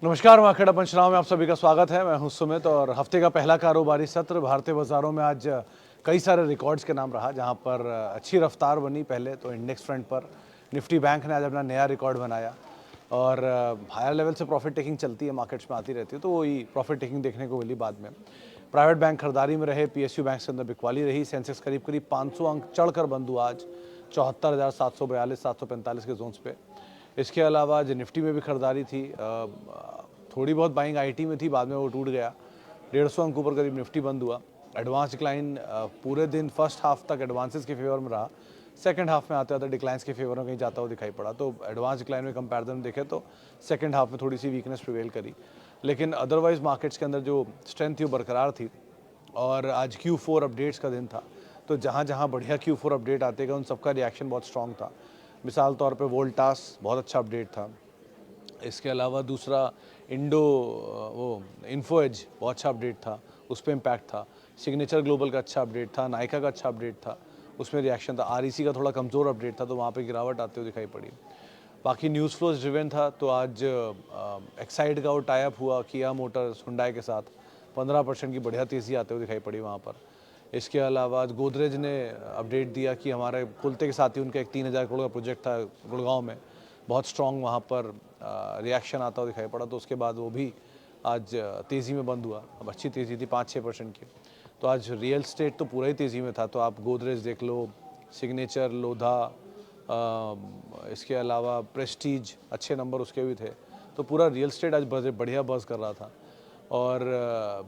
नमस्कार, मार्केट पंचनामा में आप सभी का स्वागत है। मैं हूं सुमित और हफ्ते का पहला कारोबारी सत्र भारतीय बाजारों में आज कई सारे रिकॉर्ड्स के नाम रहा, जहां पर अच्छी रफ्तार बनी। पहले तो इंडेक्स फ्रंट पर निफ्टी बैंक ने आज अपना नया रिकॉर्ड बनाया और हायर लेवल से प्रॉफिट टेकिंग चलती है, मार्केट्स में आती रहती है, तो वही प्रॉफिट टेकिंग देखने को मिली बाद में। प्राइवेट बैंक खरीदारी में रहे, पीएसयू बैंक के अंदर बिकवाली रही। सेंसेक्स करीब करीब 500 अंक चढ़कर बंद हुआ आज 74,742 745 के जोन्स पे। इसके अलावा आज निफ्टी में भी खरीदारी थी। थोड़ी बहुत बाइंग आईटी में थी, बाद में वो टूट गया। 150 अंक ऊपर करीब निफ्टी बंद हुआ। एडवांस डिक्लाइन पूरे दिन फर्स्ट हाफ तक एडवांसेस के फेवर में रहा। सेकंड हाफ में आते आते डिक्लाइंस के फेवर में कहीं जाता हुआ दिखाई पड़ा। तो एडवांस डिक्लाइन में कंपैरिजन में देखें तो सेकंड हाफ में थोड़ी सी वीकनेस प्रिवेल करी, लेकिन अदरवाइज मार्केट्स के अंदर जो स्ट्रेंथ थी वो बरकरार थी। और आज Q4 अपडेट्स का दिन था, तो जहाँ जहाँ बढ़िया Q4 अपडेट आते गए उन सबका रिएक्शन बहुत स्ट्रॉन्ग था। मिसाल तौर पे वोल्टास बहुत अच्छा अपडेट था। इसके अलावा दूसरा वो इन्फो एज बहुत अच्छा अपडेट था, उस पर इम्पैक्ट था। सिग्नेचर ग्लोबल का अच्छा अपडेट था, नाइका का अच्छा अपडेट था, उसमें रिएक्शन था। आरईसी का थोड़ा कमज़ोर अपडेट था, तो वहाँ पे गिरावट आते हुए दिखाई पड़ी। बाकी न्यूज़ फ्लोज ड्रिवन था, तो आज एक्साइड का वो टाई अप हुआ किया मोटर्स हुंडई के साथ, 15% की बढ़िया तेज़ी आते हुए दिखाई पड़ी वहाँ पर। इसके अलावा आज गोदरेज ने अपडेट दिया कि हमारे खुलते के साथ ही उनका एक 3,000 करोड़ का प्रोजेक्ट था गुड़गांव में, बहुत स्ट्रॉन्ग वहाँ पर रिएक्शन आता हुआ दिखाई पड़ा, तो उसके बाद वो भी आज तेज़ी में बंद हुआ। अब अच्छी तेज़ी थी 5-6% की। तो आज रियल स्टेट तो पूरा ही तेज़ी में था, तो आप गोदरेज देख लो, सिग्नेचर, लोधा, इसके अलावा प्रेस्टीज, अच्छे नंबर उसके भी थे। तो पूरा रियल स्टेट आज बढ़िया बज़ कर रहा था। और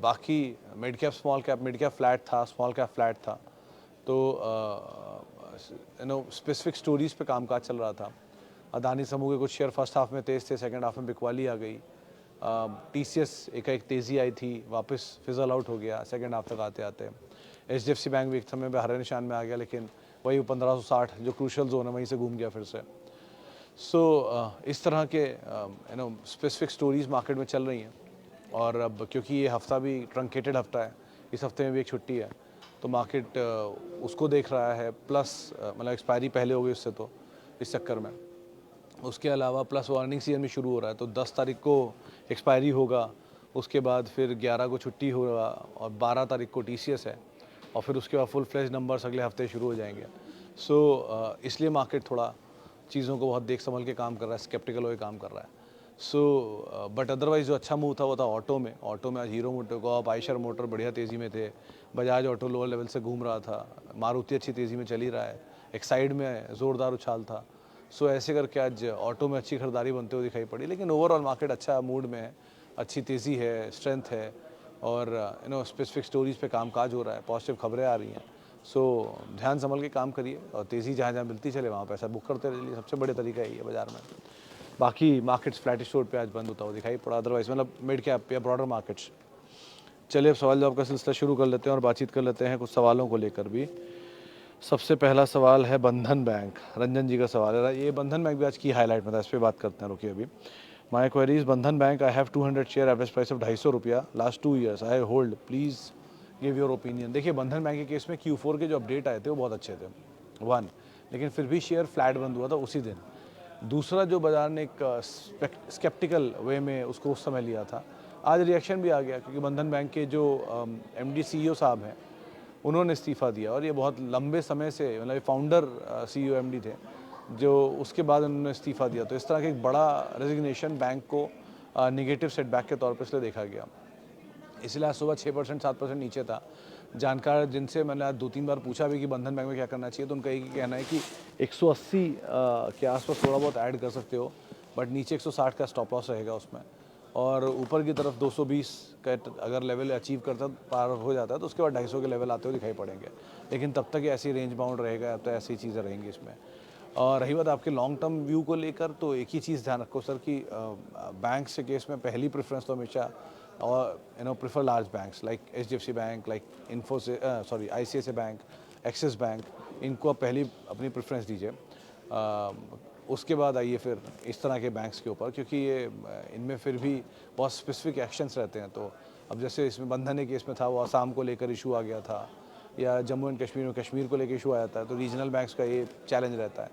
बाकी mid cap small cap, mid cap flat था, स्मॉल कैप फ्लैट था। तो स्पेसिफिक स्टोरीज पे कामकाज चल रहा था। अदानी समूह के कुछ शेयर फर्स्ट हाफ में तेज़ थे, सेकंड हाफ में बिकवाली आ गई। टीसीएस एक तेज़ी आई थी, वापस फिजल आउट हो गया सेकंड हाफ तक आते आते। एचडीएफसी बैंक भी एक समय में हरे निशान में आ गया, लेकिन वही 1560 जो क्रूशल जोन है वहीं से घूम गया फिर से। इस तरह के स्पेसिफिक स्टोरीज मार्केट में चल रही हैं। और अब क्योंकि ये हफ्ता भी ट्रंकेटेड हफ्ता है, इस हफ्ते में भी एक छुट्टी है, तो मार्केट उसको देख रहा है। प्लस मतलब एक्सपायरी पहले हो गई उससे, तो इस चक्कर में उसके अलावा प्लस अर्निंग सीजन भी शुरू हो रहा है, तो 10 तारीख को एक्सपायरी होगा, उसके बाद फिर 11 को छुट्टी होगा और 12 तारीख को टीसीएस है, और फिर उसके बाद फुल फ्लेज नंबर्स अगले हफ्ते शुरू हो जाएंगे। इसलिए मार्केट थोड़ा चीज़ों को बहुत देख संभल के काम कर रहा है, स्केप्टिकल होकर काम कर रहा है। बट अदरवाइज जो अच्छा मूव था वो था ऑटो में। ऑटो में आज हीरो मोटर को आप, आयशर मोटर बढ़िया तेज़ी में थे, बजाज ऑटो लोअर लेवल से घूम रहा था, मारुति अच्छी तेज़ी में चल ही रहा है, एक साइड में ज़ोरदार उछाल था। ऐसे करके आज ऑटो में अच्छी खरीदारी बनते हुए दिखाई पड़ी। लेकिन ओवरऑल मार्केट अच्छा मूड में है, अच्छी तेज़ी है, स्ट्रेंथ है, और स्पेसिफिक स्टोरीज पे कामकाज हो रहा है, पॉजिटिव खबरें आ रही हैं। ध्यान संभल के काम करिए और तेज़ी जहाँ जहाँ मिलती चले वहाँ पैसा बुक करते रहिए, सबसे बड़े तरीका यही है बाजार में। बाकी मार्केट्स फ्लैटिश रोड पे आज बंद होता हुआ दिखाई पड़ा, अदरवाइज मतलब मिड कैप या ब्रॉडर मार्केट्स। चलिए अब सवाल जवाब का सिलसिला शुरू कर लेते हैं और बातचीत कर लेते हैं कुछ सवालों को लेकर भी। सबसे पहला सवाल है बंधन बैंक, रंजन जी का सवाल है। ये बंधन बैंक भी आज की हाईलाइट में था, इस पर बात करते हैं, रुकिए अभी। माई क्वेरी इज बंधन bank, I have 200 share, average price of 250 रुपया, last 2 years I hold, please give your opinion. देखिए बंधन बैंक के केस में Q4 के जो अपडेट आए थे वो बहुत अच्छे थे, वन, लेकिन फिर भी शेयर फ्लैट बंद हुआ था उसी दिन। दूसरा, जो बाजार ने एक स्केप्टिकल वे में उसको उस समय लिया था, आज रिएक्शन भी आ गया, क्योंकि बंधन बैंक के जो MD CEO साहब हैं उन्होंने इस्तीफ़ा दिया, और ये बहुत लंबे समय से, मतलब फाउंडर CEO MD थे, जो उसके बाद उन्होंने इस्तीफ़ा दिया। तो इस तरह का एक बड़ा रेजिग्नेशन बैंक को निगेटिव सेटबैक के तौर पर इसलिए देखा गया। इसलिए आज सुबह 6% 7% नीचे था। जानकार जिनसे मैंने आज 2-3 बार पूछा भी कि बंधन बैंक में क्या करना चाहिए, तो उनका एक ही कहना है कि 180 के आसपास थोड़ा बहुत ऐड कर सकते हो, बट नीचे 160 का स्टॉप लॉस रहेगा उसमें, और ऊपर की तरफ 220 का अगर लेवल अचीव करता पार हो जाता है तो उसके बाद 250 के लेवल आते हुए दिखाई पड़ेंगे। लेकिन तब तक ऐसी रेंज बाउंड रहेगा, अब तो ऐसी चीज़ें रहेंगी इसमें। और रही बात आपके लॉन्ग टर्म व्यू को लेकर, तो एक ही चीज़ ध्यान रखो सर कि बैंक के केस में पहली प्रेफरेंस तो हमेशा, और prefer large banks like HDFC bank, like ICICI bank, axis bank, इनको आप पहली अपनी प्रेफरेंस दीजिए। उसके बाद आइए फिर इस तरह के बैंक्स के ऊपर, क्योंकि ये इनमें फिर भी बहुत स्पेसिफिक एक्शंस रहते हैं। तो अब जैसे इसमें बंधन के केस में था, वो आसाम को लेकर इशू आ गया था, या जम्मू एंड कश्मीर में कश्मीर को लेकर इशू आया था, तो रीजनल बैंक्स का ये चैलेंज रहता है।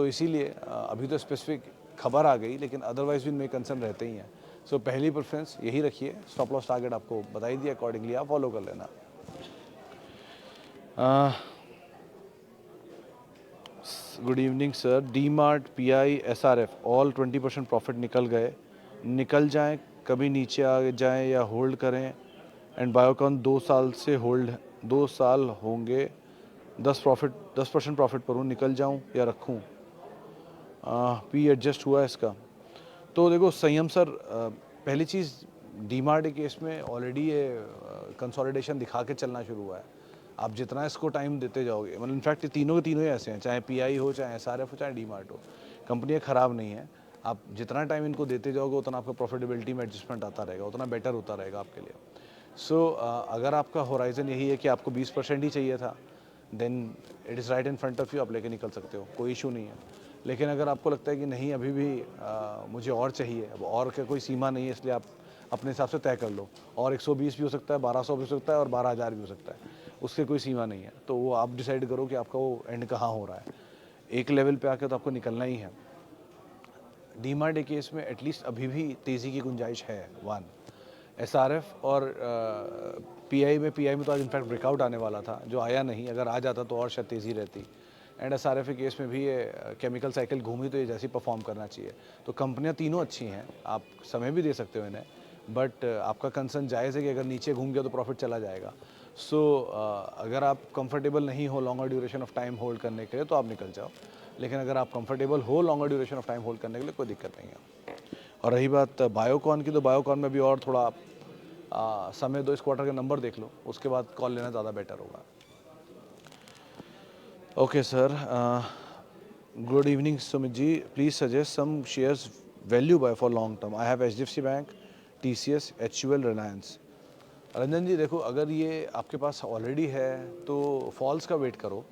इसीलिए अभी तो स्पेसिफिक खबर आ गई, लेकिन अदरवाइज भी इनमें कंसर्न रहते ही हैं। सो पहली प्रेफरेंस यही रखिए, स्टॉप लॉस टारगेट आपको बताई दिया, अकॉर्डिंगली आप फॉलो कर लेना। Good evening sir, D mart, P I, S R F all 20% profit निकल गए, निकल जाएं, कभी नीचे आ जाएं या होल्ड करें? एंड बायोकॉन 2 साल से होल्ड, 2 साल होंगे, 10% प्रॉफिट पर हूँ, निकल जाऊँ या रखूँ? पी एडजस्ट हुआ है इसका? तो देखो संयम सर, पहली चीज़ डी मार्ट के केस में ऑलरेडी ये कंसोलिडेशन दिखा के चलना शुरू हुआ है। आप जितना इसको टाइम देते जाओगे, मतलब इनफैक्ट तीनों के तीनों ही ऐसे हैं, चाहे पीआई हो, चाहे एसआरएफ हो, चाहे डी मार्ट हो, कंपनियाँ ख़राब नहीं है। आप जितना टाइम इनको देते जाओगे उतना आपका प्रॉफिटेबिलिटी में एडजस्टमेंट आता रहेगा, उतना बेटर होता रहेगा आपके लिए। सो अगर आपका होराइजन यही है कि आपको 20% ही चाहिए था, then it is right in front of you, आप लेके निकल सकते हो, कोई इशू नहीं है। लेकिन अगर आपको लगता है कि नहीं अभी भी मुझे और चाहिए, अब और का कोई सीमा नहीं है, इसलिए आप अपने हिसाब से तय कर लो, और 120 भी हो सकता है, 1200 भी हो सकता है, और 12,000 भी हो सकता है, उसके कोई सीमा नहीं है। तो वो आप डिसाइड करो कि आपका वो एंड कहाँ हो रहा है। एक लेवल पे आके तो आपको निकलना ही है। डीमार्ट के केस में एटलीस्ट अभी भी तेज़ी की गुंजाइश है, वन। एसआरएफ और पीआई में तो आज इनफैक्ट ब्रेकआउट आने वाला था, जो आया नहीं, अगर आ जाता तो और शायद तेज़ी रहती। एंड एसआरएफ के केस में भी ये केमिकल साइकिल घूमी तो ये जैसी परफॉर्म करना चाहिए। तो कंपनियां तीनों अच्छी हैं, आप समय भी दे सकते हो इन्हें, बट आपका कंसर्न जायज़ है कि अगर नीचे घूम गया तो प्रॉफिट चला जाएगा। सो अगर आप कंफर्टेबल नहीं हो longer duration of time hold करने के लिए तो आप निकल जाओ, लेकिन अगर आप कंफर्टेबल हो longer duration of time hold करने के लिए कोई दिक्कत नहीं है। और रही बात बायोकॉन की, तो बायोकॉन में भी और थोड़ा समय दो, इस क्वार्टर के नंबर देख लो, उसके बाद कॉल लेना ज़्यादा बेटर होगा। Okay sir, good evening Sumit ji, please suggest some shares value buy for long term. I have HDFC bank, TCS, HUL, Reliance. Ranjan ji देखो, अगर ये आपके पास ऑलरेडी है तो फॉल्स का वेट करो,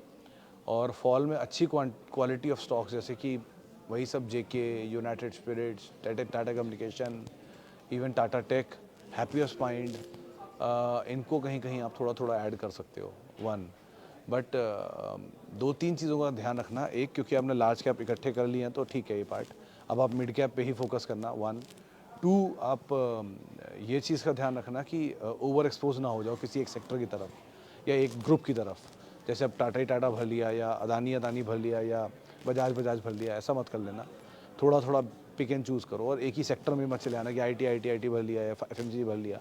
और फॉल में अच्छी क्वालिटी ऑफ स्टॉक्स जैसे कि वही सब JK, United Spirits, Tata Communication, even Tata Tech, Happiest Mind, इनको कहीं कहीं आप थोड़ा थोड़ा ऐड कर सकते हो, वन। बट दो तीन चीज़ों का ध्यान रखना, एक क्योंकि आपने लार्ज कैप इकट्ठे कर लिए हैं तो ठीक है ये पार्ट, अब आप मिड कैप पे ही फोकस करना, वन। टू, आप ये चीज़ का ध्यान रखना कि ओवर एक्सपोज ना हो जाओ किसी एक सेक्टर की तरफ या एक ग्रुप की तरफ, जैसे अब टाटा ही टाटा भर लिया या अदानी अदानी भर लिया या बजाज बजाज भर लिया, ऐसा मत कर लेना। थोड़ा थोड़ा पिक एंड चूज़ करो, और एक ही सेक्टर में मत चले आना कि आईटी भर लिया या एफएमजीजी भर लिया।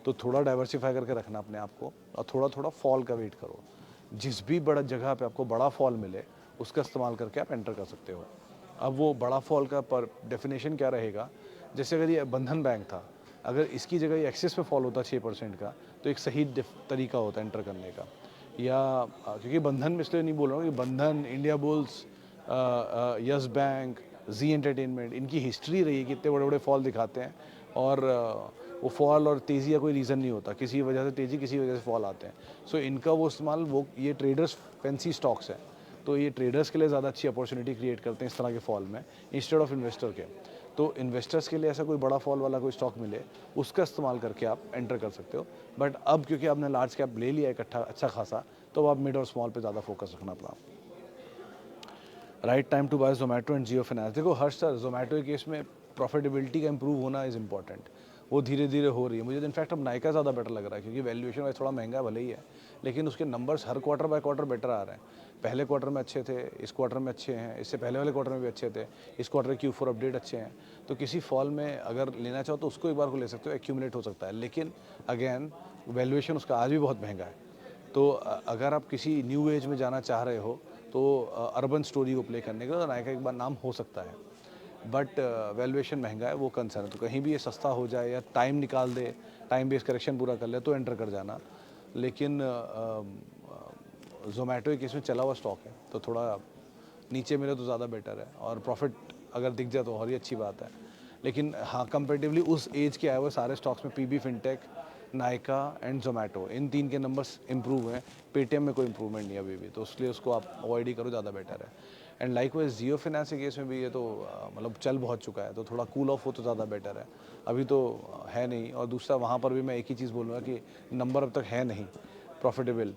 तो थोड़ा डाइवर्सिफाई करके रखना अपने आप को, और थोड़ा थोड़ा फॉल का वेट करो। जिस भी बड़ा जगह पे आपको बड़ा फॉल मिले उसका इस्तेमाल करके आप एंटर कर सकते हो। अब वो बड़ा फॉल का पर डेफिनेशन क्या रहेगा, जैसे अगर ये बंधन बैंक था, अगर इसकी जगह ये एक्सिस पे फॉल होता 6% का, तो एक सही तरीका होता है एंटर करने का। या क्योंकि बंधन में इसलिए नहीं बोल रहा हूँ कि बंधन, इंडिया बुल्स, यस बैंक, जी एंटरटेनमेंट, इनकी हिस्ट्री रही है कि इतने बड़े बड़े फॉल दिखाते हैं, और वो फॉल और तेज़ी का कोई रीज़न नहीं होता, किसी वजह से तेज़ी, किसी वजह से फॉल आते हैं। सो इनका वो इस्तेमाल, वो ये ट्रेडर्स फैंसी स्टॉक्स हैं, तो ये ट्रेडर्स के लिए ज़्यादा अच्छी अपॉर्चुनिटी क्रिएट करते हैं इस तरह के फॉल में, इंस्टेड ऑफ इन्वेस्टर के। तो इन्वेस्टर्स के लिए ऐसा कोई बड़ा फॉल वाला कोई स्टॉक मिले, उसका इस्तेमाल करके आप एंटर कर सकते हो। बट अब क्योंकि आपने लार्ज कैप ले लिया इकट्ठा अच्छा खासा, तो आप मिड और स्मॉल पे ज़्यादा फोकस रखना अपना। Right time to buy Zomato and Jio finance. देखो हर्ष सर, जोमेटो के केस में प्रॉफिटेबिलिटी का इंप्रूव होना इज़ इंपॉर्टेंट, वो धीरे धीरे हो रही है। मुझे इनफैक्ट अब नायका ज़्यादा बेटर लग रहा है, क्योंकि वैल्यूएशन वाइज थोड़ा महंगा भले ही है, लेकिन उसके नंबर्स हर क्वार्टर बाय क्वार्टर बेटर आ रहे हैं। पहले क्वार्टर में अच्छे थे, इस क्वार्टर में अच्छे हैं, इससे पहले वाले क्वार्टर में भी अच्छे थे, इस क्वार्टर के Q4 अपडेट अच्छे हैं। तो किसी फॉल में अगर लेना चाहो तो उसको एक बार को ले सकते हो, एक्यूमुलेट हो सकता है, लेकिन अगेन वैल्यूएशन उसका आज भी बहुत महंगा है। तो अगर आप किसी न्यू एज में जाना चाह रहे हो तो अर्बन स्टोरी को प्ले करने का तो नायका एक बार नाम हो सकता है, बट वैल्यूएशन महंगा है, वो कंसर्न है। तो कहीं भी ये सस्ता हो जाए या टाइम निकाल दे, टाइम बेस्ड करेक्शन पूरा कर ले तो एंटर कर जाना। लेकिन जोमेटो के केस में चला हुआ स्टॉक है, तो थोड़ा नीचे मिले तो ज़्यादा बेटर है, और प्रॉफिट अगर दिख जाए तो और ही अच्छी बात है। लेकिन हाँ, कंपेरेटिवली उस एज के आए हुए सारे स्टॉक्स में PB Fintech, Nykaa and Zomato, इन तीन के नंबर्स इंप्रूव हैं। पेटीएम में कोई इंप्रूवमेंट नहीं है अभी भी, तो इसलिए उसको आप अवॉइड ही करो, ज़्यादा बेटर है। एंड लाइकवाइज जियो फाइनेंस के केस में भी ये तो मतलब चल बहुत चुका है, तो थोड़ा कूल ऑफ हो तो ज़्यादा बेटर है, अभी तो है नहीं। और दूसरा, वहाँ पर भी मैं एक ही चीज़ बोलूँगा कि नंबर अब तक है नहीं प्रॉफिटेबल,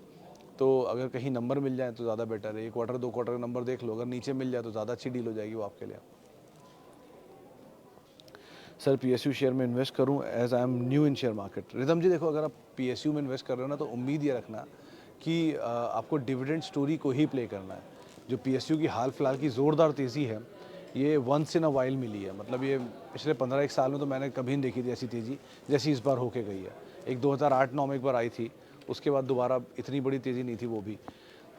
तो अगर कहीं नंबर मिल जाए तो ज़्यादा बेटर है। एक क्वार्टर दो क्वार्टर का नंबर देख लो, अगर नीचे मिल जाए तो ज़्यादा अच्छी डील हो जाएगी वो आपके लिए। सर पीएसयू शेयर में इन्वेस्ट करूं as I am new in share market. Rhythm ji देखो, अगर आप पीएसयू में इन्वेस्ट कर रहे हो ना, तो उम्मीद ये रखना कि आपको डिविडेंड स्टोरी को ही प्ले करना है। जो पीएसयू की हाल फिलहाल की ज़ोरदार तेज़ी है, ये वंस इन अ वाइल मिली है। मतलब ये पिछले 15-1 साल में तो मैंने कभी नहीं देखी थी ऐसी तेज़ी जैसी इस बार होके गई है। एक 2008-9 में एक बार आई थी, उसके बाद दोबारा इतनी बड़ी तेज़ी नहीं थी वो भी।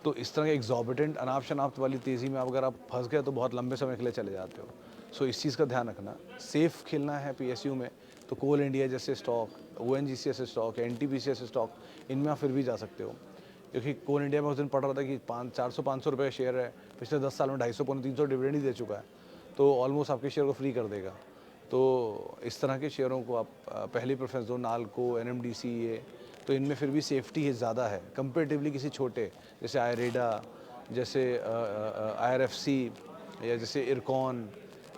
तो इस तरह के एग्जॉर्बिटेंट अनाप शनाप वाली तेज़ी में अगर आप फंस गए तो बहुत लंबे समय के लिए चले जाते हो। सो इस चीज़ का ध्यान रखना। सेफ खेलना है पीएसयू में तो कोल इंडिया जैसे स्टॉक, ओएनजीसी जैसे स्टॉक, एनटीपीसी जैसे स्टॉक, इनमें आप फिर भी जा सकते हो। क्योंकि कोल इंडिया में उस दिन पढ़ रहा था कि 400-500 रुपये का शेयर है, पिछले 10 साल में 250-300 डिविडेंड ही दे चुका है, तो ऑलमोस्ट आपके शेयर को फ्री कर देगा। तो इस तरह के शेयरों को आप पहली प्रेफरेंस दो। नाल्को, एनएमडीसी, ये तो इनमें फिर भी सेफ्टी ज़्यादा है कंपेरेटिवली किसी छोटे जैसे आयरेडा, जैसे आईआरएफसी या जैसे इरकॉन।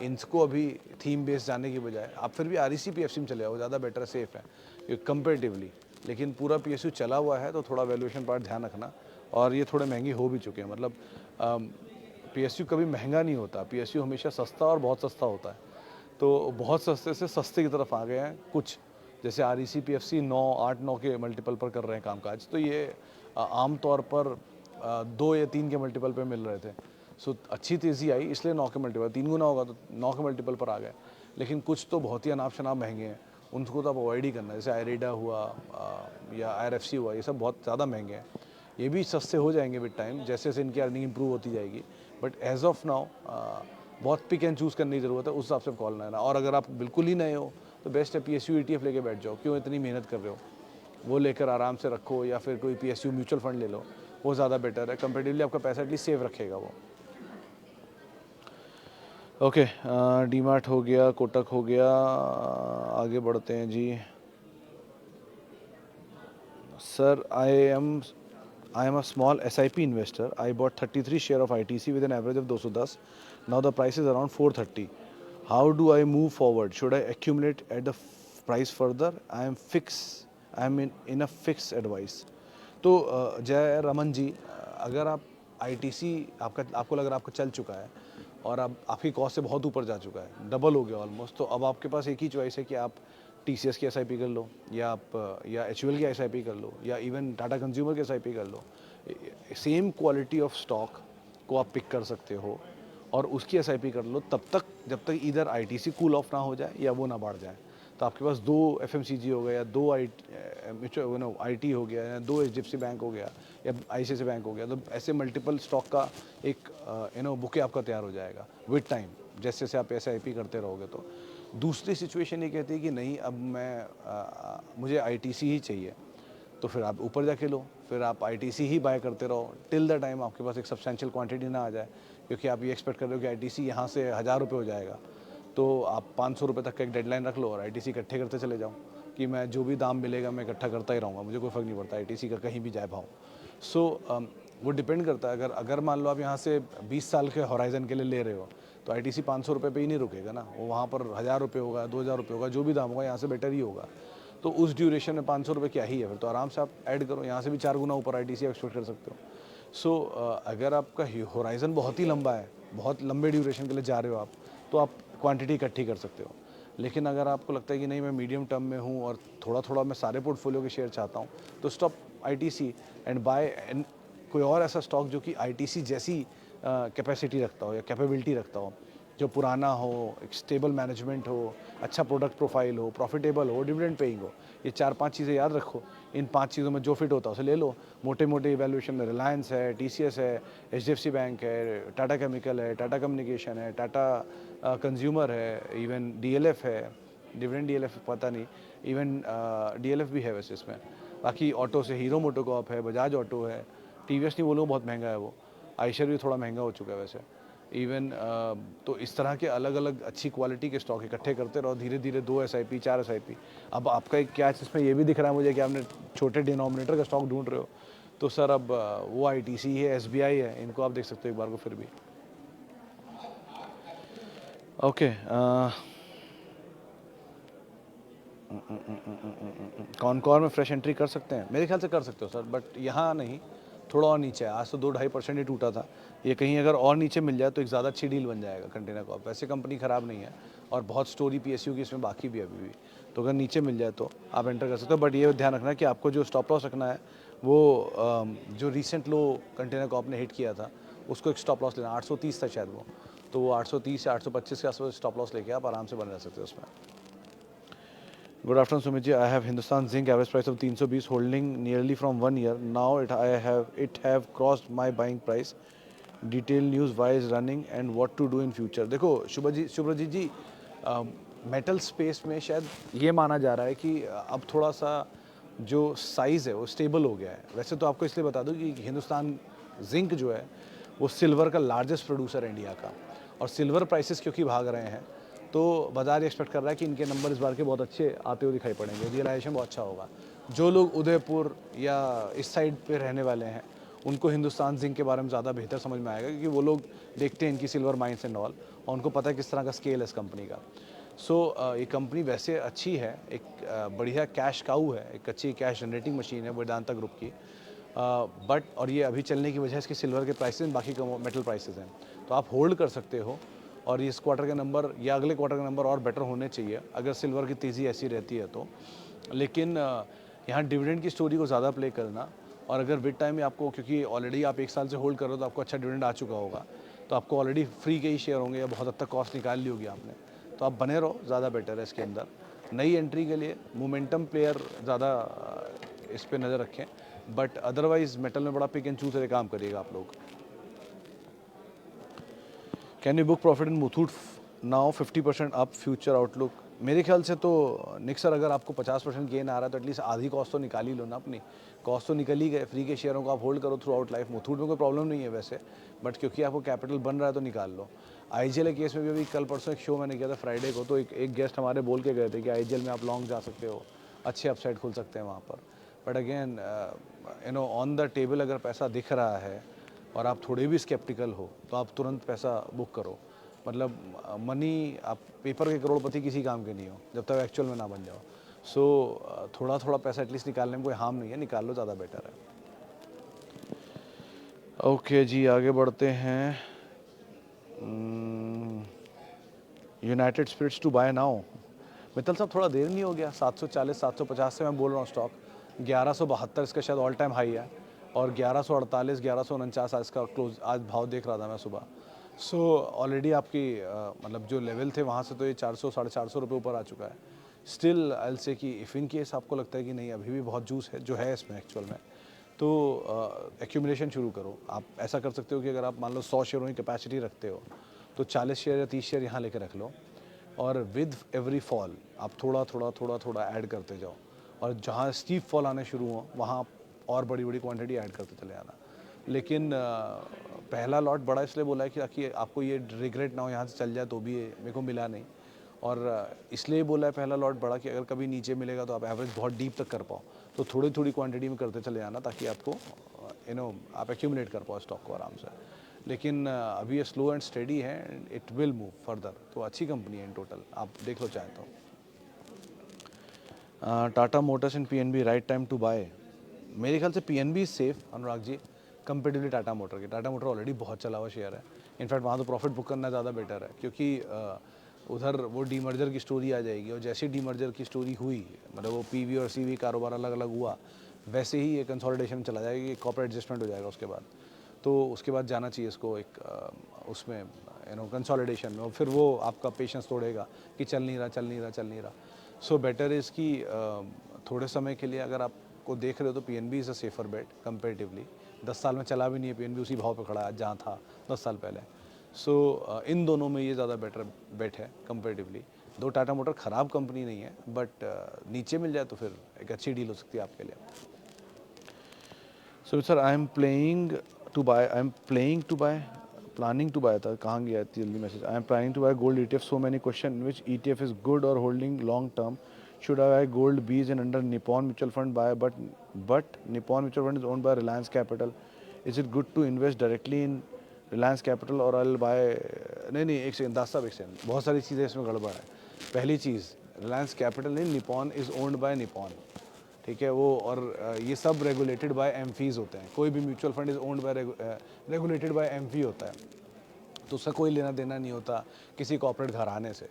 इनको अभी थीम बेस जाने की बजाय आप फिर भी आरईसी पीएफसी में चले जाओ, ज़्यादा बेटर सेफ है कंपेरेटिवली। लेकिन पूरा पीएसयू चला हुआ है तो थोड़ा वैल्यूएशन पार्ट ध्यान रखना। और ये थोड़े महंगे हो भी चुके हैं। मतलब पीएसयू कभी महंगा नहीं होता, पीएसयू हमेशा सस्ता और बहुत सस्ता होता है। तो बहुत सस्ते से सस्ते की तरफ आ गए हैं कुछ, जैसे आरईसी पीएफसी 8-9 के मल्टीपल पर कर रहे हैं कामकाज। तो ये आम तौर पर 2 या 3 के मल्टीपल पे मिल रहे थे। सो अच्छी तेज़ी आई इसलिए 9 के मल्टीपल, 3 गुना होगा तो 9 के मल्टीपल पर आ गए। लेकिन कुछ तो बहुत ही अनाप शनाप महंगे हैं, उनको तो आप अवॉइड ही करना है। जैसे आयरेडा हुआ या आईआरएफसी हुआ, ये सब बहुत ज़्यादा महंगे हैं। ये भी सस्ते हो जाएंगे विद टाइम, जैसे जैसे इनकी अर्निंग इंप्रूव होती जाएगी। बट एज ऑफ नाउ बहुत पिक एंड चूज़ करने की ज़रूरत है, उस हिसाब से कॉल लेना। और अगर आप बिल्कुल ही नए हो तो बेस्ट है पीएसयू ईटीएफ लेके बैठ जाओ। क्यों इतनी मेहनत कर रहे हो, वो लेकर आराम से रखो, या फिर कोई पीएसयू म्यूचुअल फंड ले लो, वो ज़्यादा बेटर है। कंपेरेटिवली आपका पैसा एटलीस्ट सेव रखेगा वो। ओके, डीमार्ट हो गया, कोटक हो गया, आगे बढ़ते हैं जी। Sir I am a small SIP investor. I bought 33 share of ITC with an average of 210. Now the price is around 430. How do I move forward? Should I accumulate at the price further? I am in a fixed advice. तो जय रमन जी, अगर आप ITC आपको लग रहा है आपका चल चुका है और अब आपकी कॉस्ट से बहुत ऊपर जा चुका है, डबल हो गया ऑलमोस्ट, तो अब आपके पास एक ही चॉइस है कि आप TCS की SIP कर लो, या आप या HUL की SIP कर लो, या इवन टाटा कंज्यूमर की SIP कर लो। सेम क्वालिटी ऑफ स्टॉक को आप पिक कर सकते हो और उसकी SIP कर लो तब तक जब तक इधर ITC कूल ऑफ ना हो जाए या वो ना बढ़ जाए। तो आपके पास 2 FMCG हो गया, या 2 IT हो गया, या 2 HDFC बैंक हो गया, या ICICI बैंक हो गया। तो ऐसे मल्टीपल स्टॉक का एक बुके आपका तैयार हो जाएगा विद टाइम, जैसे जैसे आप SIP करते रहोगे। तो दूसरी सिचुएशन ये कहती है कि नहीं, अब मुझे ITC ही चाहिए, तो फिर आप ऊपर जाके लो, फिर आप ITC ही बाय करते रहो टिल द टाइम आपके पास एक सब्सटेंशियल क्वांटिटी ना आ जाए। क्योंकि आप ये एक्सपेक्ट कर रहे हो कि ITC यहाँ से 1000 रुपये हो जाएगा, तो आप 500 रुपये तक का एक डेडलाइन रख लो और ITC इकट्ठे करते चले जाओ कि मैं जो भी दाम मिलेगा मैं इकट्ठा करता ही रहूँगा, मुझे कोई फ़र्क नहीं पड़ता ITC का कहीं भी जाए भाव। सो वो डिपेंड करता है। अगर मान लो आप यहाँ से 20 साल के हॉराइजन के लिए ले रहे हो तो ITC 500 रुपये पे ही नहीं रुकेगा ना, वो वहाँ पर 1000 रुपये होगा, 2000 रुपये होगा, जो भी दाम होगा यहाँ से बेटर ही होगा। तो उस ड्यूरेशन में 500 रुपये क्या ही है, फिर तो आराम से आप ऐड करो, यहाँ से भी 4 गुना ऊपर ITC एक्सपेक्ट कर सकते हो। सो अगर आपका होराइज़न बहुत ही लंबा है, बहुत लंबे ड्यूरेशन के लिए जा रहे हो आप, तो आप क्वांटिटी इकट्ठी कर सकते हो। लेकिन अगर आपको लगता है कि नहीं, मैं मीडियम टर्म में हूँ और थोड़ा थोड़ा मैं सारे पोर्टफोलियो के शेयर चाहता हूँ, तो स्टॉप ITC एंड बाय कोई और ऐसा स्टॉक जो कि ITC जैसी कैपेसिटी रखता हो या कैपेबिलिटी रखता हो, जो पुराना हो, एक स्टेबल मैनेजमेंट हो, अच्छा प्रोडक्ट प्रोफाइल हो, प्रॉफिटेबल हो, डिविडेंड पेइंग हो। ये 4-5 चीज़ें याद रखो। इन 5 चीज़ों में जो फिट होता है उसे ले लो। मोटे मोटे इवैल्यूएशन में रिलायंस है, TCS है, HDFC बैंक है, टाटा केमिकल है, टाटा कम्युनिकेशन है, टाटा कंज्यूमर है, इवन DLF है, डिविडेंड DLF पता नहीं, इवन DLF भी है वैसे इसमें। बाकी ऑटो से हीरो मोटोकॉर्प है, बजाज ऑटो है, TVS नहीं बोलूँ बहुत महंगा है वो, आयशर भी थोड़ा महंगा हो चुका है वैसे। इवन तो इस तरह के अलग अलग अच्छी क्वालिटी के स्टॉक इकट्ठे करते रहो, धीरे धीरे 2 SIP 4 SIP। अब आपका एक क्या इसमें ये भी दिख रहा है मुझे कि आपने छोटे डिनोमिनेटर का स्टॉक ढूंढ रहे हो, तो सर अब वो ITC है, SBI है, इनको आप देख सकते हो एक बार को फिर भी। ओके, कॉनकॉर में फ्रेश एंट्री कर सकते हैं, मेरे ख्याल से कर सकते हो सर, बट यहाँ नहीं, थोड़ा और नीचे है, आज तो 2-2.5% ही टूटा था। ये कहीं अगर और नीचे मिल जाए तो एक ज़्यादा अच्छी डील बन जाएगा कंटेनर कॉर्प। वैसे कंपनी ख़राब नहीं है और बहुत स्टोरी पीएसयू की इसमें बाकी भी है अभी भी, तो अगर नीचे मिल जाए तो आप एंटर कर सकते हो। बट ये ध्यान रखना है कि आपको जो स्टॉप लॉस रखना है वो जो रिसेंट लो कंटेनर कॉर्प ने हिट किया था उसको एक स्टॉप लॉस लेना, 830 था शायद वो, तो वो 830 या 825 के आसपास स्टॉप लॉस लेके आप आराम से बने रह सकते हो उसमें। Good afternoon, Sumit ji. I have Hindustan Zinc average price of 320 holding nearly from 1 year. Now it have crossed my buying price. Detail news why is running and what to do in future. देखो शुभ्रजीत जी, metal space में शायद ये माना जा रहा है कि अब थोड़ा सा जो साइज़ है वो स्टेबल हो गया है। वैसे तो आपको इसलिए बता दूं कि हिंदुस्तान जिंक जो है वो सिल्वर का लार्जेस्ट प्रोड्यूसर है इंडिया का, और सिल्वर प्राइसेस क्योंकि भाग रहे हैं तो बाजार एक्सपेक्ट कर रहा है कि इनके नंबर इस बार के बहुत अच्छे आते हुए दिखाई पड़ेंगे, रियलाइजेशन बहुत अच्छा होगा। जो लोग उदयपुर या इस साइड पे रहने वाले हैं उनको हिंदुस्तान जिंक के बारे में ज़्यादा बेहतर समझ में आएगा, क्योंकि वो लोग देखते हैं इनकी सिल्वर माइंस एंड ऑल, और उनको पता है किस तरह का स्केल है इस कंपनी का। सो ये कंपनी वैसे अच्छी है, एक बढ़िया कैश काऊ है, एक अच्छी कैश जनरेटिंग मशीन है वेदांता ग्रुप की, बट और ये अभी चलने की वजह इसके सिल्वर के प्राइसेस बाकी मेटल प्राइसेस हैं, तो आप होल्ड कर सकते हो। और इस क्वार्टर के नंबर या अगले क्वार्टर के नंबर और बेटर होने चाहिए अगर सिल्वर की तेज़ी ऐसी रहती है तो। लेकिन यहाँ डिविडेंड की स्टोरी को ज़्यादा प्ले करना, और अगर विद टाइम में आपको, क्योंकि ऑलरेडी आप 1 साल से होल्ड कर रहे हो तो आपको अच्छा डिविडेंड आ चुका होगा, तो आपको ऑलरेडी फ्री के ही शेयर होंगे या बहुत हद तक कॉस्ट निकाल ली होगी आपने, तो आप बने रहो, ज़्यादा बेटर है इसके अंदर। नई एंट्री के लिए मोमेंटम प्लेयर ज़्यादा इस पर नज़र रखें, बट अदरवाइज़ मेटल में बड़ा पिक एंड चूज से काम करिएगा आप लोग। Can you book profit in Muthoot now 50% up future outlook? मेरे ख्याल से तो निक सर, अगर आपको 50% गेन आ रहा है तो एटलीस्ट आधी कॉस्ट तो निकाल ही लो ना अपनी। कॉस्ट तो निकल ही गए, फ्री के शेयरों को आप होल्ड करो थ्रू आउट लाइफ। मुथूट में कोई प्रॉब्लम नहीं है वैसे, बट क्योंकि आपको कैपिटल बन रहा है तो निकाल लो। आईजीएल के केस में भी अभी कल परसों एक शो मैंने किया था फ्राइडे को, तो एक गेस्ट हमारे बोल के गए थे कि आईजीएल में आप लॉन्ग जा सकते हो, अच्छे अपसाइड खुल सकते हैं वहाँ पर। But again on the table अगर पैसा दिख रहा है और आप थोड़े भी स्केप्टिकल हो तो आप तुरंत पैसा बुक करो। मतलब मनी, आप पेपर के करोड़पति किसी काम के नहीं हो जब तक एक्चुअल में ना बन जाओ। सो थोड़ा थोड़ा पैसा एटलीस्ट निकालने में कोई हार्म नहीं है, निकाल लो, ज़्यादा बेटर है। ओके जी, आगे बढ़ते हैं। United Spirits to buy now. Mittal साहब, थोड़ा देर नहीं हो गया? 740 750 से मैं बोल रहा हूँ स्टॉक, 1172 इसका शायद ऑल टाइम हाई है, और 1148 1149 आज का क्लोज, आज भाव देख रहा था मैं सुबह। सो ऑलरेडी आपकी मतलब जो लेवल थे वहाँ से तो ये 400 450 रुपये ऊपर आ चुका है। स्टिल आई विल से कि इफ़ इन केस आपको लगता है कि नहीं अभी भी बहुत जूस है जो है इसमें एक्चुअल में, तो एक्यूमुलेशन शुरू करो। आप ऐसा कर सकते हो कि अगर आप मान लो 100 शेयरों की कैपेसिटी रखते हो तो 40 शेयर या 30 शेयर यहाँ लेके रख लो, और विद एवरी फॉल आप थोड़ा थोड़ा थोड़ा थोड़ा ऐड करते जाओ, और जहाँ स्टीप फॉल आने शुरू हो वहाँ और बड़ी बड़ी क्वांटिटी ऐड करते चले आना। लेकिन पहला लॉट बड़ा इसलिए बोला है कि ताकि आपको ये रिग्रेट ना हो यहाँ से चल जाए तो भी मेरे को मिला नहीं, और इसलिए बोला है पहला लॉट बड़ा कि अगर कभी नीचे मिलेगा तो आप एवरेज बहुत डीप तक कर पाओ, तो थोड़ी थोड़ी क्वांटिटी में करते चले आना ताकि आपको आप एक्यूमुलेट कर पाओ स्टॉक को आराम से। लेकिन अभी ये स्लो एंड स्टेडी है, इट विल मूव फर्दर, तो अच्छी कंपनी है इन टोटल, आप देख लो चाहे तो। Tata Motors and PNB right time to buy? मेरे ख्याल से PNB is safe Anurag ji comparatively Tata Motor के। टाटा मोटर ऑलरेडी बहुत चला हुआ शेयर है, इनफैक्ट वहाँ तो प्रॉफिट बुक करना ज़्यादा बेटर है, क्योंकि उधर वो डीमर्जर की स्टोरी आ जाएगी, और जैसे डीमर्जर की स्टोरी हुई, मतलब वो पीवी और सीवी कारोबार अलग अलग हुआ, वैसे ही ये कंसोलिडेशन चला जाएगा, कॉर्पोरेट एडजस्टमेंट हो जाएगा उसके बाद, तो उसके बाद जाना चाहिए इसको एक उसमें कंसोलिडेशन में, और फिर वो आपका पेशेंस तोड़ेगा कि चल नहीं रहा चल नहीं रहा चल नहीं रहा। सो बेटर इज़ कि थोड़े समय के लिए अगर आपको देख रहे हो तो PNB is a safer bet comparatively. 10 साल में चला भी नहीं है पीएनबी, उसी भाव पे खड़ा है जहाँ था 10 साल पहले। सो इन दोनों में ये ज़्यादा बेटर बेट है कंपेरेटिवली। दो टाटा मोटर ख़राब कंपनी नहीं है, बट नीचे मिल जाए तो फिर एक अच्छी डील हो सकती है आपके लिए। So sir, I am planning to buy था, कहाँ गया जल्दी मैसेज। I am planning to buy gold ETF, so many question, which ETF is good और holding long term? Should I buy gold B's and under Nippon Mutual Fund buy, but Nippon Mutual Fund is owned by Reliance Capital. Is it good to invest directly in Reliance Capital or I'll buy? नहीं एक second दास साहब, एक second, बहुत सारी चीज़ें इसमें गड़बड़ है। पहली चीज़, रिलायंस कैपिटल नहीं, Nippon is owned bye Nippon, ठीक है वो। और ये सब रेगुलेटेड बाय एमफीज होते हैं, कोई भी mutual fund is owned by regulated by AMFI होता है, तो उसका कोई लेना देना नहीं होता किसी कॉर्पोरेट घराने से।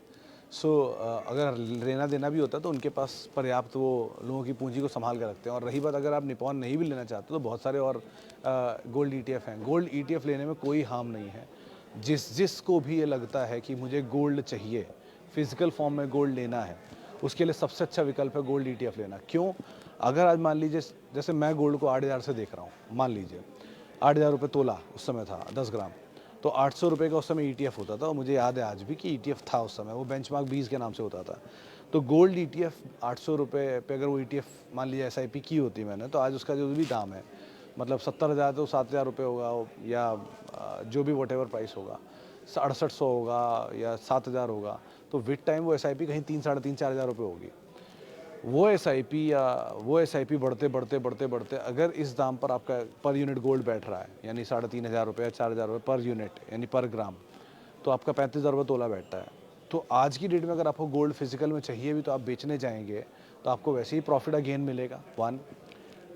अगर लेना देना भी होता है तो उनके पास पर्याप्त वो लोगों की पूंजी को संभाल कर रखते हैं। और रही बात अगर आप निपॉन नहीं भी लेना चाहते तो बहुत सारे और गोल्ड ईटीएफ हैं। गोल्ड ईटीएफ लेने में कोई हार्म नहीं है। जिसको भी ये लगता है कि मुझे गोल्ड चाहिए, फिजिकल फॉर्म में गोल्ड लेना है, उसके लिए सबसे अच्छा विकल्प है गोल्ड ईटीएफ लेना। क्यों? अगर आज मान लीजिए जैसे मैं गोल्ड को 8,000 से देख रहा हूँ, मान लीजिए 8,000 रुपये तोला उस समय था 10 ग्राम, तो 800 रुपये का उस समय ईटीएफ होता था। और मुझे याद है आज भी कि ईटीएफ था उस समय, वो बेंचमार्क 20 के नाम से होता था। तो गोल्ड ईटीएफ 800 रुपये पे अगर वो ईटीएफ मान लीजिए एसआईपी की होती मैंने, तो आज उसका जो भी दाम है मतलब 70,000 तो 7,000 रुपये होगा, या जो भी वट एवर प्राइस होगा 6800 होगा या 7,000 होगा। तो विद टाइम वो एसआईपी कहीं 3, 3,500, 4,000 रुपये होगी। वो एसआईपी बढ़ते अगर इस दाम पर आपका पर यूनिट गोल्ड बैठ रहा है, यानी 3,500 रुपये, 4,000 रुपये पर यूनिट यानी पर ग्राम, तो आपका 35,000 रुपये तोला बैठता है। तो आज की डेट में अगर आपको गोल्ड फिजिकल में चाहिए भी तो आप बेचने जाएंगे तो आपको वैसे ही प्रॉफिट या गेन मिलेगा। 1,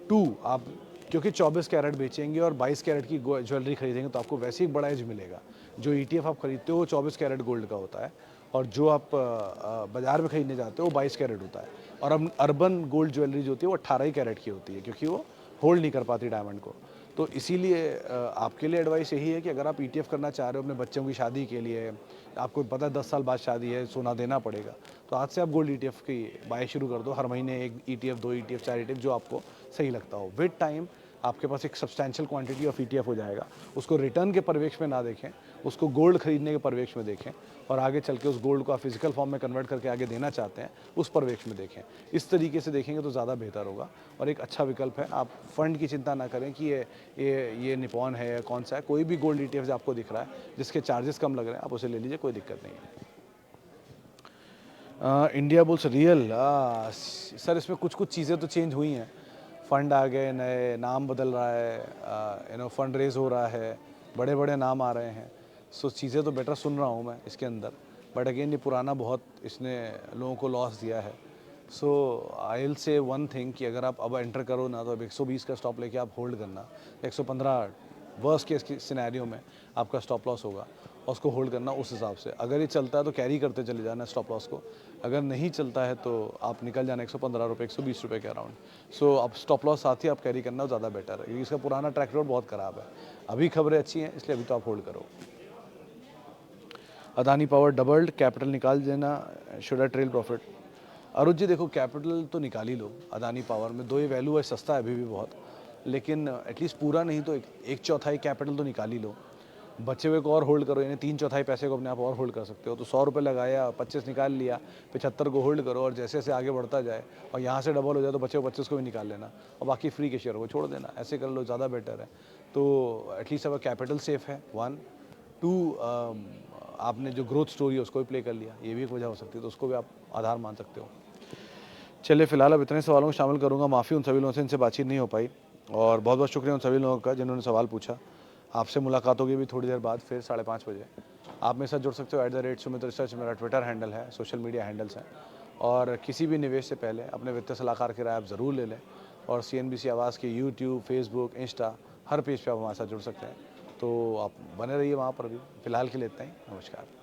2, आप क्योंकि 24 कैरेट बेचेंगे और 22 कैरेट की ज्वेलरी खरीदेंगे तो आपको वैसे ही बड़ा एज मिलेगा। जो ईटीएफ आप खरीदते हो वो 24 कैरेट गोल्ड का होता है, और जो आप बाज़ार में खरीदने जाते हो वो 22 कैरेट होता है। और अब अर्बन गोल्ड ज्वेलरी जो होती है वो 18 ही कैरेट की होती है, क्योंकि वो होल्ड नहीं कर पाती डायमंड को। तो इसीलिए आपके लिए एडवाइस यही है कि अगर आप ईटीएफ करना चाह रहे हो अपने बच्चों की शादी के लिए, आपको पता है 10 साल बाद शादी है, सोना देना पड़ेगा, तो आज से आप गोल्ड ईटीएफ की बाय शुरू कर दो। हर महीने 1 ईटीएफ, 2 ईटीएफ, 4 ईटीएफ, जो आपको सही लगता हो। विद टाइम आपके पास एक सब्सटैंशियल क्वांटिटी ऑफ ईटीएफ हो जाएगा। उसको रिटर्न के परिवेश में ना देखें, उसको गोल्ड खरीदने के परिवेश में देखें, और आगे चल के उस गोल्ड को आप फिजिकल फॉर्म में कन्वर्ट करके आगे देना चाहते हैं उस परिवेश में देखें। इस तरीके से देखेंगे तो ज़्यादा बेहतर होगा और एक अच्छा विकल्प है। आप फंड की चिंता ना करें कि ये निपॉन है या कौन सा है, कोई भी गोल्ड ईटीएफ जो आपको दिख रहा है जिसके चार्जेस कम लग रहे हैं आप उसे ले लीजिए, कोई दिक्कत नहीं है। इंडिया बुल्स रियल, सर इसमें कुछ कुछ चीज़ें तो चेंज हुई हैं। फंड आ गए नए, नाम बदल रहा है, फंड रेज हो रहा है, बड़े बड़े नाम आ रहे हैं। सो चीज़ें तो बेटर सुन रहा हूँ मैं इसके अंदर, बट अगेन ये पुराना बहुत इसने लोगों को लॉस दिया है। So I will say one thing कि अगर आप अब एंटर करो ना तो अब 120 का स्टॉप लेके आप होल्ड करना। 115 वर्स्ट केस की सिनेरियो में आपका स्टॉप लॉस होगा और उसको होल्ड करना उस हिसाब से। अगर ये चलता है तो कैरी करते चले जाना स्टॉप लॉस को, अगर नहीं चलता है तो आप निकल जाना 115 रुपये, 120 रुपये के अराउंड। सो अब स्टॉप लॉस साथ ही आप कैरी करना ज़्यादा बेटर है, क्योंकि इसका पुराना ट्रैक रिकॉर्ड बहुत ख़राब है। अभी खबरें अच्छी हैं इसलिए अभी तो आप होल्ड करो। अदानी पावर डबल्ड, कैपिटल निकाल देना, should I trail profit? Arun ji देखो, कैपिटल तो निकाल ही लो अदानी पावर में, दो ये वैल्यू है, सस्ता है अभी भी बहुत, लेकिन एटलीस्ट पूरा नहीं तो एक चौथाई कैपिटल तो निकाल ही लो। बचे हुए को और होल्ड करो, यानी 3/4 पैसे को अपने आप और होल्ड कर सकते हो। तो 100 रुपये लगाया, 25 निकाल लिया, 75 को होल्ड करो, और जैसे जैसे आगे बढ़ता जाए और यहाँ से डबल हो जाए तो बचे हुए 25 को भी निकाल लेना और बाकी फ्री के शेयर को छोड़ देना। ऐसे कर लो, ज़्यादा बेटर है। तो एटलीस्ट अब कैपिटल सेफ है 1, 2, आपने जो ग्रोथ स्टोरी है उसको भी प्ले कर लिया, ये भी एक वजह हो सकती है, तो उसको भी आप आधार मान सकते हो। चलिए फिलहाल अब इतने सवालों को शामिल करूंगा, माफ़ी उन सभी लोगों से इनसे बातचीत नहीं हो पाई, और बहुत बहुत शुक्रिया उन सभी लोगों का जिन्होंने सवाल पूछा। आपसे मुलाकात होगी भी थोड़ी देर बाद फिर 5:30 बजे। आप मेरे साथ जुड़ सकते हो @सुमित रिसर्च मेरा ट्विटर हैंडल है, सोशल मीडिया हैंडल्स हैं। और किसी भी निवेश से पहले अपने वित्तीय सलाहकार की राय आप ज़रूर ले लें, और CNBC आवाज़ के यूट्यूब, फेसबुक, इंस्टा हर पेज पर आप हमारे साथ जुड़ सकते हैं। तो आप बने रहिए वहाँ पर भी। फ़िलहाल के लिए इतना ही, नमस्कार।